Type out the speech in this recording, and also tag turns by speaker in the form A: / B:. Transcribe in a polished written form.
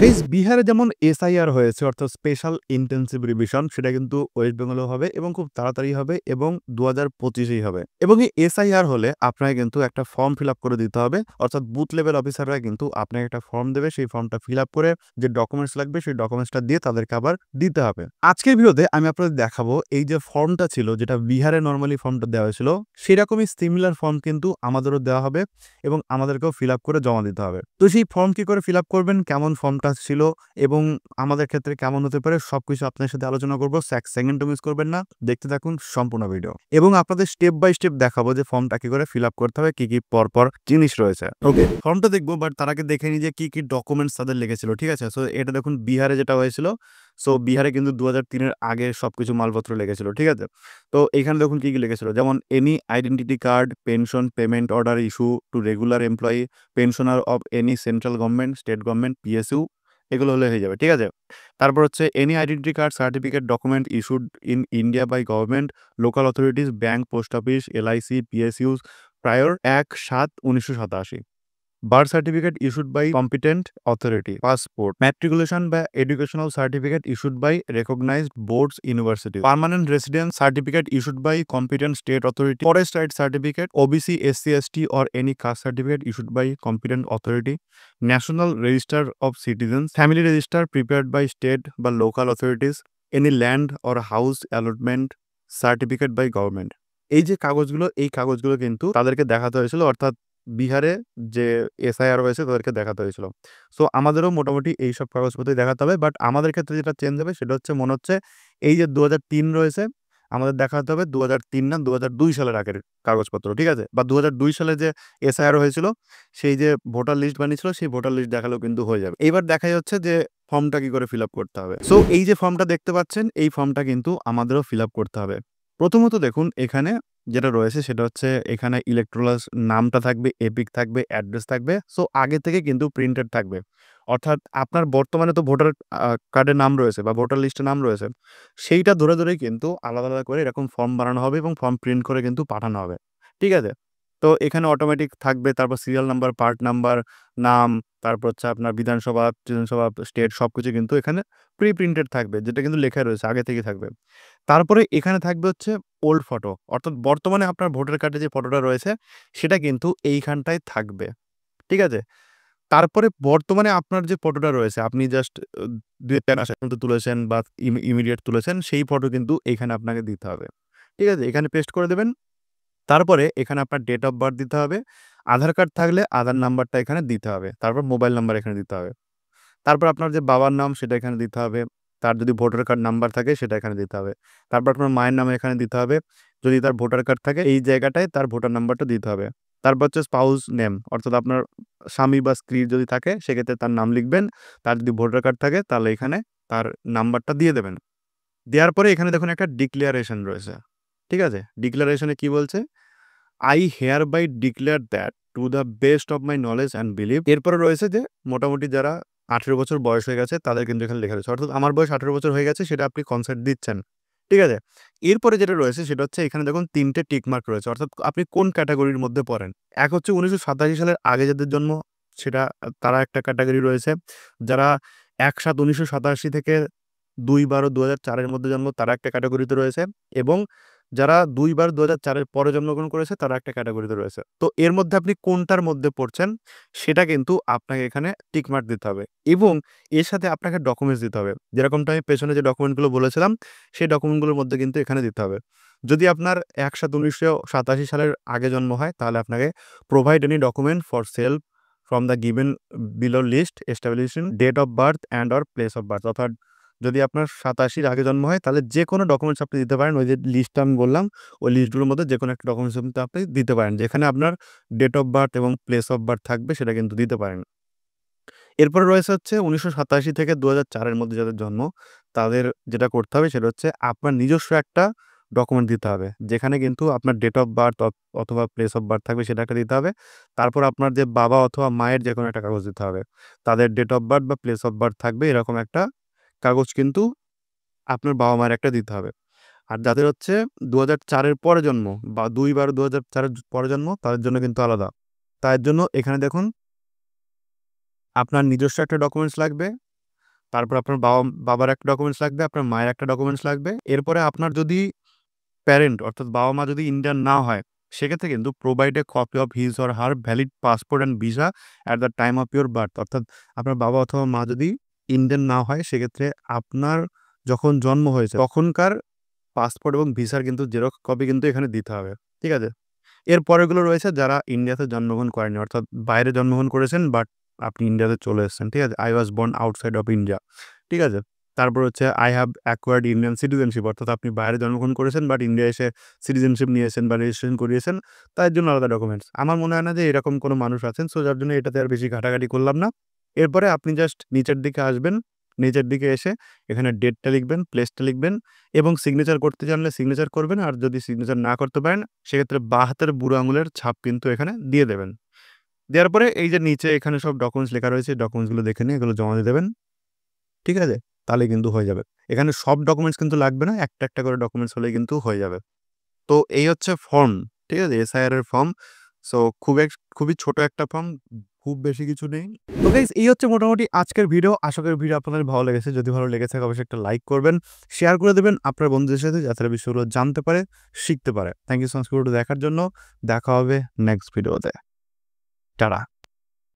A: Guys বিহারে যেমন SIR হয়েছে অর্থাৎ স্পেশাল ইন্টেনসিভ রিভিশন সেটা কিন্তু ওয়েস্ট বেঙ্গলেও হবে এবং খুব তাড়াতাড়ি হবে এবং 2025-এই হবে। এবং এই এসআইআর হলে আপনাকে কিন্তু একটা ফর্ম ফিল আপ করে দিতে হবে, অর্থাৎ বুথ লেভেল অফিসাররা কিন্তু আপনাকে একটা ফর্ম দেবে, সেই ফর্মটা ফিল আপ করে যে ডকুমেন্টস লাগবে সেই ডকুমেন্টসটা দিয়ে তাদেরকে আবার দিতে হবে। আজকের ভিডিওতে আমি আপনাদের দেখাবো এই যে ফর্মটা ছিল যেটা বিহারে নর্মালি ফর্মটা দেওয়া হয়েছিল সেরকমই সিমিলার ফর্ম কিন্তু আমাদেরও দেওয়া হবে এবং আমাদেরকেও ফিল আপ করে জমা দিতে হবে। তো সেই ফর্ম কি করে ফিল আপ করবেন, কেমন ফর্মটা ছিল এবং আমাদের ক্ষেত্রে কেমন হতে পারে সবকিছু আপনার সাথে আলোচনা করবো। এক সেকেন্ডও মিস করবেন না, দেখতে থাকুন সম্পূর্ণ ভিডিও এবং আপনাদের স্টেপ বাই স্টেপ দেখাবো যে ফর্মটা কি করে ফিল আপ করতে হবে, কি কি পরপর জিনিস রয়েছে। ওকে, ফর্মটা দেখবো, বাট তার আগে দেখে নি যে কি কি ডকুমেন্টস তাদের লেগেছিল। ঠিক আছে, সো এটা দেখুন বিহারে যেটা হয়েছিল। সো বিহারে কিন্তু 2003-এর আগে সবকিছু মালপত্র লেগেছিল। ঠিক আছে, তো এখানে দেখুন কি কি লেগেছিল, যেমন any identity card, pension payment order issue to regular employee, pensioner of any central government, state government, PSU, এগুলো হলে হয়ে যাবে। ঠিক আছে, তারপর হচ্ছে any identity card certificate document issued in India by government, local authorities, bank, post office, LIC, PSUs prior 1/7/1987, birth certificate issued by competent authority, passport, matriculation বা educational certificate issued by recognised boards university, permanent residence certificate issued by competent state authority, forest right certificate, OBC, SC, ST or any caste certificate issued by competent authority, national register of citizens, family register prepared by state বা local authorities, any land or house allotment certificate by government. এই যে কাগজগুলো, এই কাগজগুলো কিন্তু তাদেরকে দেখাতে হয়েছিল, অর্থাৎ বিহারে যে এসআইআর হয়েছে তাদেরকে দেখাতে হয়েছিল। সো আমাদেরও মোটামুটি এইসব কাগজপত্রই দেখাতে হবে, বাট আমাদের ক্ষেত্রে যেটা চেঞ্জ হবে সেটা হচ্ছে মনে হচ্ছে এই যে 2003 রয়েছে আমাদের দেখাতে হবে 2003 না 2002 সালের আগের কাগজপত্র। ঠিক আছে, বা 2002 সালে যে এসআইআর হয়েছিল সেই যে ভোটার লিস্ট বানিয়েছিল সেই ভোটার লিস্ট দেখালেও কিন্তু হয়ে যাবে। এইবার দেখাই হচ্ছে যে ফর্মটা কি করে ফিল আপ করতে হবে। সো এই যে ফর্মটা দেখতে পাচ্ছেন এই ফর্মটা কিন্তু আমাদেরও ফিল আপ করতে হবে। প্রথমত দেখুন এখানে যেটা রয়েছে সেটা হচ্ছে এখানে ইলেকট্রোলাস নামটা থাকবে, এপিক থাকবে, অ্যাড্রেস থাকবে। সো আগে থেকে কিন্তু প্রিন্টেড থাকবে, অর্থাৎ আপনার বর্তমানে তো ভোটার কার্ডের নাম রয়েছে বা ভোটার লিস্টের নাম রয়েছে, সেইটা ধরে ধরেই কিন্তু আলাদা আলাদা করে এরকম ফর্ম বানানো হবে এবং ফর্ম প্রিন্ট করে কিন্তু পাঠানো হবে। ঠিক আছে, তো এখানে অটোমেটিক থাকবে, তারপর সিরিয়াল নাম্বার, পার্ট নাম্বার, নাম, তারপর হচ্ছে আপনার বিধানসভা, স্টেট সবকিছু কিন্তু এখানে প্রি প্রিন্টেড থাকবে, যেটা কিন্তু লেখা রয়েছে আগে থেকে থাকবে। তারপরে এখানে থাকবে হচ্ছে ওল্ড ফটো, অর্থাৎ বর্তমানে আপনার ভোটার কার্ডে যে ফটোটা রয়েছে সেটা কিন্তু এইখানটায় থাকবে। ঠিক আছে, তারপরে বর্তমানে আপনার যে ফটোটা রয়েছে আপনি জাস্ট 2-1 মাস আগে তুলেছেন বা ইমিডিয়েট তুলেছেন সেই ফটো কিন্তু এইখানে আপনাকে দিতে হবে। ঠিক আছে, এখানে পেস্ট করে দেবেন। তারপরে এখানে আপনার ডেট অফ বার্থ দিতে হবে, আধার কার্ড থাকলে আধার নাম্বারটা এখানে দিতে হবে, তারপর মোবাইল নাম্বার এখানে দিতে হবে, তারপর আপনার যে বাবার নাম সেটা এখানে দিতে হবে, তার যদি ভোটার কার্ড নাম্বার থাকে সেটা এখানে দিতে হবে, তারপর আপনার মায়ের নাম এখানে দিতে হবে, যদি তার ভোটার কার্ড থাকে এই জায়গাটায় তার ভোটার নাম্বারটা দিতে হবে। তারপর হচ্ছে স্পাউস নেম, অর্থাৎ আপনার স্বামী বা স্ত্রী যদি থাকে সেক্ষেত্রে তার নাম লিখবেন, তার যদি ভোটার কার্ড থাকে তাহলে এখানে তার নাম্বারটা দিয়ে দেবেন। দেওয়ার পরে এখানে দেখুন একটা ডিক্লারেশন রয়েছে। ঠিক আছে, ডিক্লারেশনে কি বলছে, I hereby declare that to the best of my knowledge and believe. এরপরে রয়েছে যে মোটামুটি যারা 18 বছর বয়স হয়ে গেছে তাদের কিন্তু এখানে লেখা রয়েছে, অর্থাৎ আমার বয়স 18 বছর হয়ে গেছে সেটা আপনি কনসেন্ট দিচ্ছেন। ঠিক আছে, এরপরে যেটা রয়েছে সেটা হচ্ছে এখানে দেখুন 3টে টিকমার্ক রয়েছে, অর্থাৎ আপনি কোন ক্যাটাগরির মধ্যে পড়েন। এক হচ্ছে 1987 সালের আগে যাদের জন্ম সেটা তারা একটা ক্যাটাগরি রয়েছে, যারা 1/7/1987 থেকে 2/12/2004-এর মধ্যে জন্ম তারা একটা ক্যাটাগরিতে রয়েছে, এবং যারা 2/2004-এর পরে জন্মগ্রহণ করেছে তারা একটা ক্যাটাগরিতে রয়েছে। তো এর মধ্যে আপনি কোনটার মধ্যে পড়ছেন সেটা কিন্তু আপনাকে এখানে টিকমার্ক দিতে হবে এবং এর সাথে আপনাকে ডকুমেন্টস দিতে হবে। যেরকমটা আমি পেছনে যে ডকুমেন্টগুলো বলেছিলাম সেই ডকুমেন্টগুলোর মধ্যে কিন্তু এখানে দিতে হবে। যদি আপনার 1/7/1987 সালের আগে জন্ম হয় তাহলে আপনাকে provide any document for self from the given below list establishing date of birth and or place of birth. অর্থাৎ যদি আপনার 87-র আগে জন্ম হয় তাহলে যে কোনো ডকুমেন্টস আপনি দিতে পারেন, ওই যে লিস্টটা আমি বললাম ওই লিস্টগুলোর মধ্যে যে কোনো একটা ডকুমেন্টস কিন্তু আপনি দিতে পারেন, যেখানে আপনার ডেট অফ বার্থ এবং প্লেস অফ বার্থ থাকবে সেটা কিন্তু দিতে পারেন। এরপরে রয়েছে হচ্ছে 1987 থেকে 2004-এর মধ্যে যাদের জন্ম তাদের যেটা করতে হবে সেটা হচ্ছে আপনার নিজস্ব একটা ডকুমেন্ট দিতে হবে, যেখানে কিন্তু আপনার ডেট অফ বার্থ অথবা প্লেস অফ বার্থ থাকবে সেটা একটা দিতে হবে। তারপর আপনার যে বাবা অথবা মায়ের যে কোনো একটা কাগজ দিতে হবে, তাদের ডেট অফ বার্থ বা প্লেস অফ বার্থ থাকবে এরকম একটা কাগজ কিন্তু আপনার বাবা মায়ের একটা দিতে হবে। আর যাদের হচ্ছে 2004-এর পরে জন্ম বা 2/12/2004-এর পরে জন্ম তাদের জন্য কিন্তু আলাদা। তার জন্য এখানে দেখুন আপনার নিজস্ব একটা ডকুমেন্টস লাগবে, তারপর আপনার বাবার একটা ডকুমেন্টস লাগবে, আপনার মায়ের একটা ডকুমেন্টস লাগবে। এরপরে আপনার যদি প্যারেন্ট অর্থাৎ বাবা-মা যদি ইন্ডিয়ান না হয়, সেক্ষেত্রে কিন্তু provide a copy of his or her valid passport and visa at the time of your birth. অর্থাৎ আপনার বাবা অথবা মা যদি ইন্ডিয়ান না হয়, সেক্ষেত্রে আপনার যখন জন্ম হয়েছে তখনকার পাসপোর্ট এবং ভিসার কিন্তু জেরক্স কপি কিন্তু এখানে দিতে হবে। ঠিক আছে? এর পরেরগুলো রয়েছে যারা ইন্ডিয়াতে জন্মগ্রহণ করেননি, অর্থাৎ বাইরে জন্মগ্রহণ করেছেন বাট আপনি ইন্ডিয়াতে চলে এসেছেন। ঠিক আছে? I was born outside of India. ঠিক আছে? তারপর হচ্ছে I have acquired Indian citizenship, অর্থাৎ আপনি বাইরে জন্মগ্রহণ করেছেন বাট ইন্ডিয়ায় এসে সিটিজেনশিপ নিয়েছেন বা রেজিস্ট্রেশন করিয়েছেন, তার জন্য আলাদা ডকুমেন্টস। আমার মনে হয় না যে এরকম কোনো মানুষ আছেন, সো যার জন্য এটাতে আর বেশি ঘাটাঘাটি করলাম না। এরপরে আপনি জাস্ট নিচের দিকে আসবেন, নিচের দিকে এসে এখানে ডেটটা লিখবেন, প্লেসটা লিখবেন এবং সিগনেচার করতে জানলে সিগনেচার করবেন, আর যদি সিগনেচার না করতে পারেন সেক্ষেত্রে বাঁ হাতের বুড়ো আঙুলের ছাপ কিন্তু এখানে দিয়ে দেবেন। দেওয়ার পরে এই যে নিচে এখানে সব ডকুমেন্টস লেখা রয়েছে, ডকুমেন্টসগুলো দেখে নিয়ে এগুলো জমা দিয়ে দেবেন। ঠিক আছে? তাহলে কিন্তু হয়ে যাবে। এখানে সব ডকুমেন্টস কিন্তু লাগবে না, একটা, একটা করে ডকুমেন্টস হলেই কিন্তু হয়ে যাবে। তো এই হচ্ছে ফর্ম, ঠিক আছে? এসআইআর এর ফর্ম। সো খুবই ছোট একটা ফর্ম, খুব বেশি কিছু নেই। তো গাইস এই হচ্ছে মোটামুটি আজকের ভিডিও। আশা করি ভিডিও আপনাদের ভালো লেগেছে। যদি ভালো লেগে থাকে অবশ্যই একটা লাইক করবেন, শেয়ার করে দেবেন আপনার বন্ধুদের সাথে যাতে তারা বিষয়গুলো জানতে পারে, শিখতে পারে। থ্যাংক ইউ সো মাচ ভিডিওটা দেখার জন্য। দেখা হবে নেক্সট ভিডিওতে। টাটা।